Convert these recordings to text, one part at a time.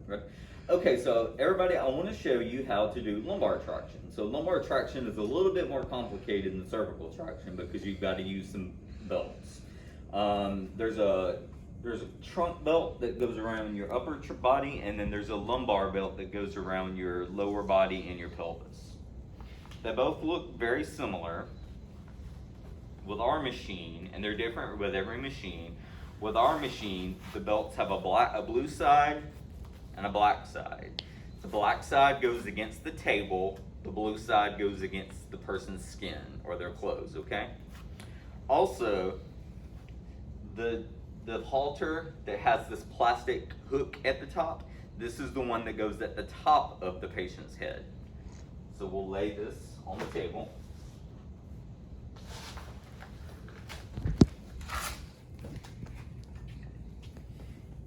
Right. Okay, so everybody, I want to show you how to do lumbar traction. So lumbar traction is a little bit more complicated than cervical traction because you've got to use some belts. There's a trunk belt that goes around your upper body, and then there's a lumbar belt that goes around your lower body and your pelvis. They both look very similar with our machine, and they're different with every machine. With our machine, the belts have a blue side and a black side. The black side goes against the table, the blue side goes against the person's skin or their clothes, okay? Also, the halter that has this plastic hook at the top, this is the one that goes at the top of the patient's head. So we'll lay this on the table.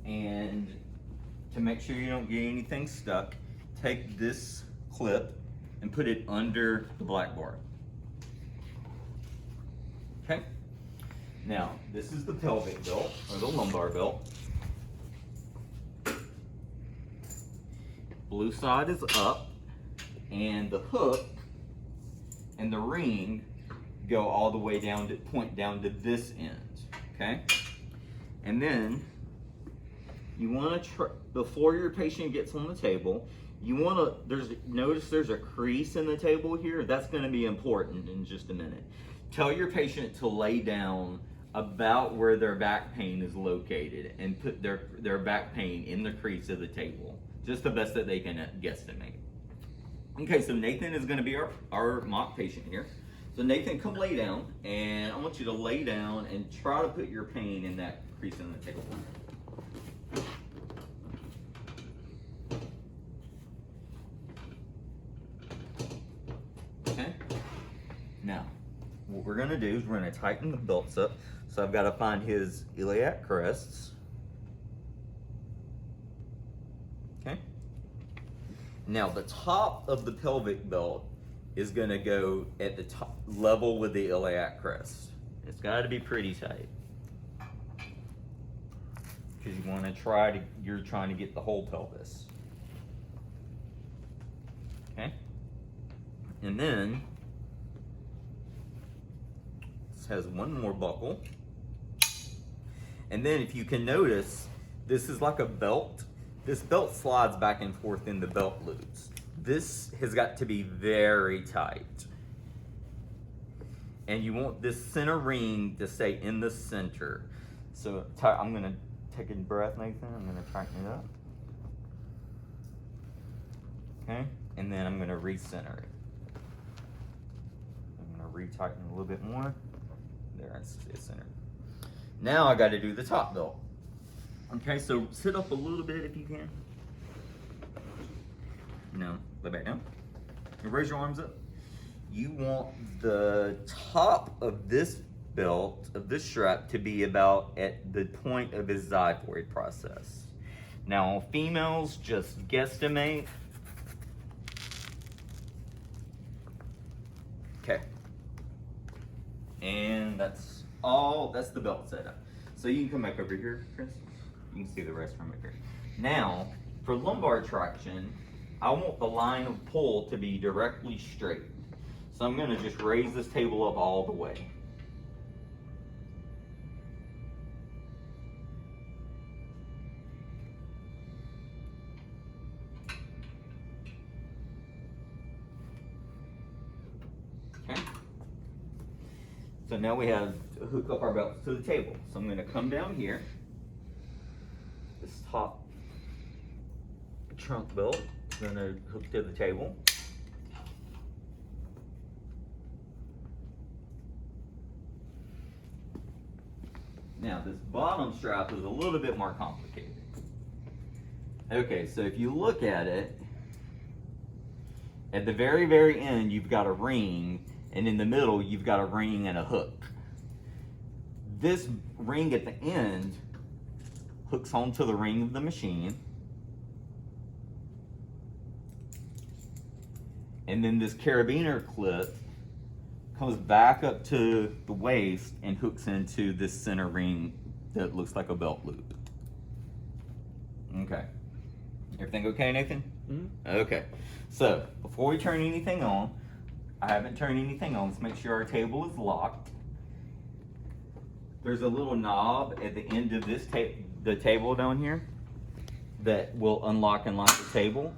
And to make sure you don't get anything stuck, take this clip and put it under the black bar. Okay? Now, this is the pelvic belt, or the lumbar belt. Blue side is up, and the hook and the ring go all the way down to point down to this end. Okay? And then you want to before your patient gets on the table, you want to notice there's a crease in the table here. That's going to be important in just a minute. Tell your patient to lay down about where their back pain is located and put their back pain in the crease of the table, just the best that they can guesstimate. Okay, so Nathan is going to be our mock patient here. So Nathan, come lay down, and I want you to lay down and try to put your pain in that crease in the table. Okay. Now, what we're going to do is we're going to tighten the belts up. So I've got to find his iliac crests. Okay. Now, the top of the pelvic belt is going to go at the top level with the iliac crest. It's got to be pretty tight, because you want to you're trying to get the whole pelvis. Okay. And then this has one more buckle. And then if you can notice, this is like a belt. This belt slides back and forth in the belt loops. This has got to be very tight. And you want this center ring to stay in the center. So I'm gonna take a breath, Nathan. I'm gonna tighten it up. Okay, and then I'm gonna recenter it. I'm gonna retighten a little bit more. There, it's centered. Now I gotta do the top belt. Okay, so sit up a little bit if you can. No, lay back down. And raise your arms up. You want the top of this belt, of this strap, to be about at the point of his xiphoid process. Now, females just guesstimate. Okay. And that's the belt setup. So you can come back over here, Chris. You can see the rest from here. Now, for lumbar traction, I want the line of pull to be directly straight. So I'm going to just raise this table up all the way. Okay. So now we have to hook up our belts to the table. So I'm going to come down here. This top trunk belt is going to hook to the table. Now this bottom strap is a little bit more complicated. Okay, so if you look at it, at the very, very end you've got a ring, and in the middle you've got a ring and a hook. This ring at the end hooks onto the ring of the machine. And then this carabiner clip comes back up to the waist and hooks into this center ring that looks like a belt loop. Okay. Everything okay, Nathan? Mm-hmm. Okay. So, before we turn anything on, I haven't turned anything on. Let's make sure our table is locked. There's a little knob at the end of this the table down here that will unlock and lock the table.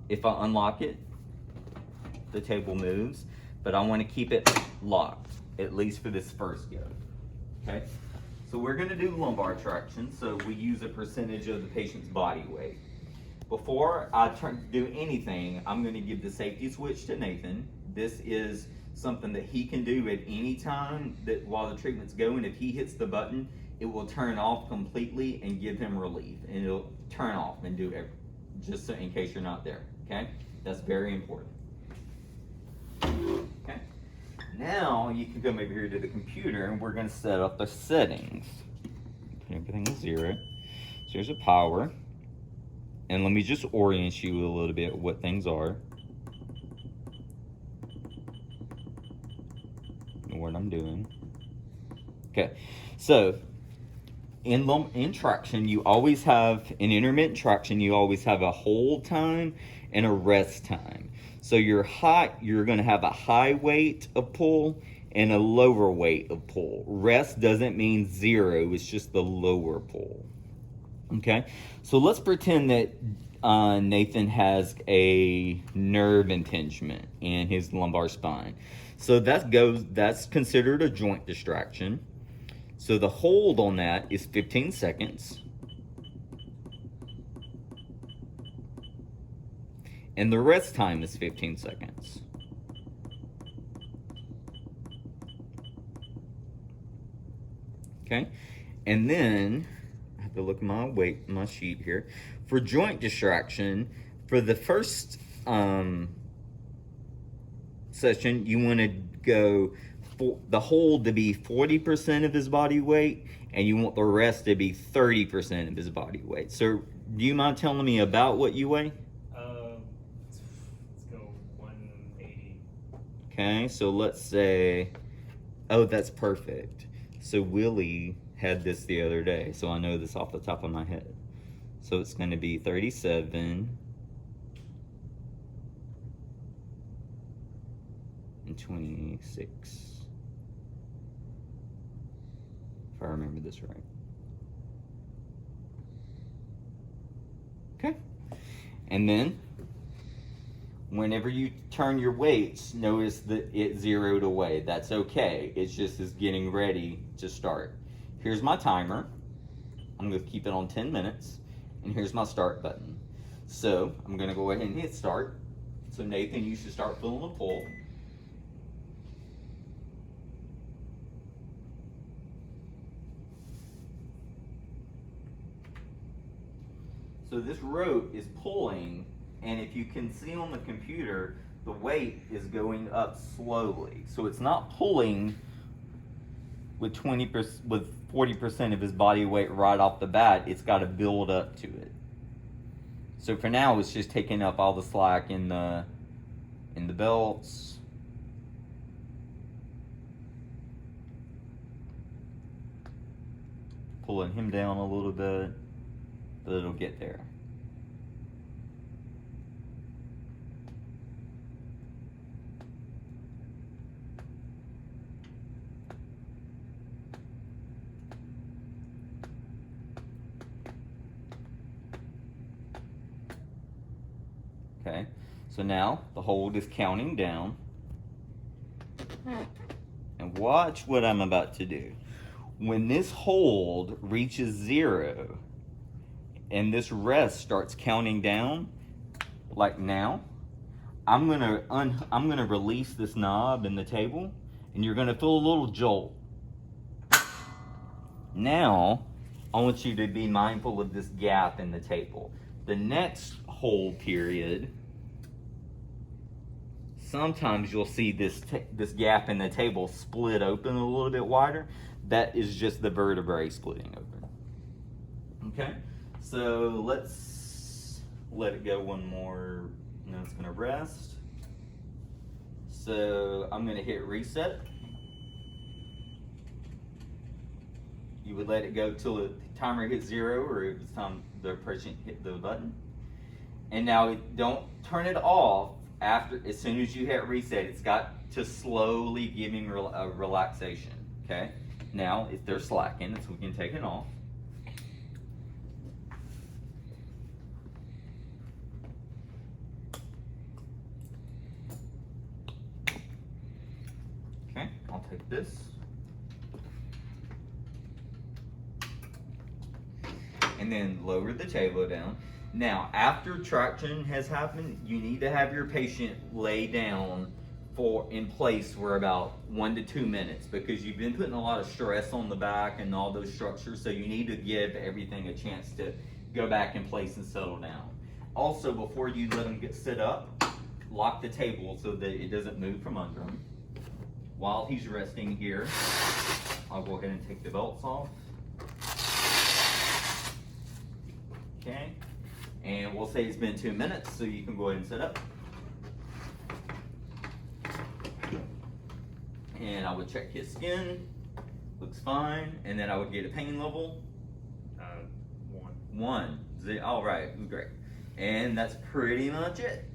If I unlock it, the table moves, but I want to keep it locked, at least for this first go. Okay? So we're going to do lumbar traction, so we use a percentage of the patient's body weight. Before I do anything, I'm going to give the safety switch to Nathan. This is something that he can do at any time that while the treatment's going. If he hits the button, it will turn off completely and give him relief, and it'll turn off and do everything, just so in case you're not there. Okay, that's very important. Okay, now you can come over here to the computer, and we're going to set up the settings. Put everything to 0. So here's a power, and let me just orient you a little bit what things are. What I'm doing. Okay, so in traction, you always have, in intermittent traction, you always have a hold time and a rest time. So you're going to have a high weight of pull and a lower weight of pull. Rest doesn't mean 0, it's just the lower pull. Okay, so let's pretend that Nathan has a nerve impingement in his lumbar spine. So that's considered a joint distraction. So the hold on that is 15 seconds. And the rest time is 15 seconds. Okay, and then I have to look at my sheet here. For joint distraction, for the first session, you want to go for the hold to be 40% of his body weight, and you want the rest to be 30% of his body weight. So, do you mind telling me about what you weigh? Let's go 180. Okay, so let's say, oh, that's perfect. So Willie had this the other day, so I know this off the top of my head. So it's going to be 37 and 26, if I remember this right. Okay, and then whenever you turn your weights, notice that it zeroed away. That's okay. It's just is getting ready to start. Here's my timer. I'm going to keep it on 10 minutes. And here's my start button. So I'm going to go ahead and hit start. So Nathan, you should start feeling the pull. So this rope is pulling, and if you can see on the computer, the weight is going up slowly. So it's not pulling with 40% of his body weight right off the bat. It's got to build up to it. So for now, it's just taking up all the slack in the belts. Pulling him down a little bit, but it'll get there. Okay, so now the hold is counting down. And watch what I'm about to do. When this hold reaches 0 and this rest starts counting down, like now, I'm gonna release this knob in the table, and you're gonna feel a little jolt. Now, I want you to be mindful of this gap in the table. The next hold period, sometimes you'll see this gap in the table split open a little bit wider. That is just the vertebrae splitting open. Okay, so let's let it go one more. Now it's gonna rest. So I'm gonna hit reset. You would let it go till the timer hits 0, or if it's time the patient hit the button. And now don't turn it off after, as soon as you hit reset. It's got to slowly give him a relaxation, okay? Now, if they're slacking, so we can take it off. Okay, I'll take this. And then lower the table down. Now, after traction has happened, you need to have your patient lay down in place for about 1 to 2 minutes, because you've been putting a lot of stress on the back and all those structures, so you need to give everything a chance to go back in place and settle down. Also, before you let them sit up, lock the table so that it doesn't move from under him. While he's resting here, I'll go ahead and take the belts off. Okay, and we'll say it's been 2 minutes, so you can go ahead and sit up. And I would check his skin, looks fine, and then I would get a pain level. 1. 1. All right, great. And that's pretty much it.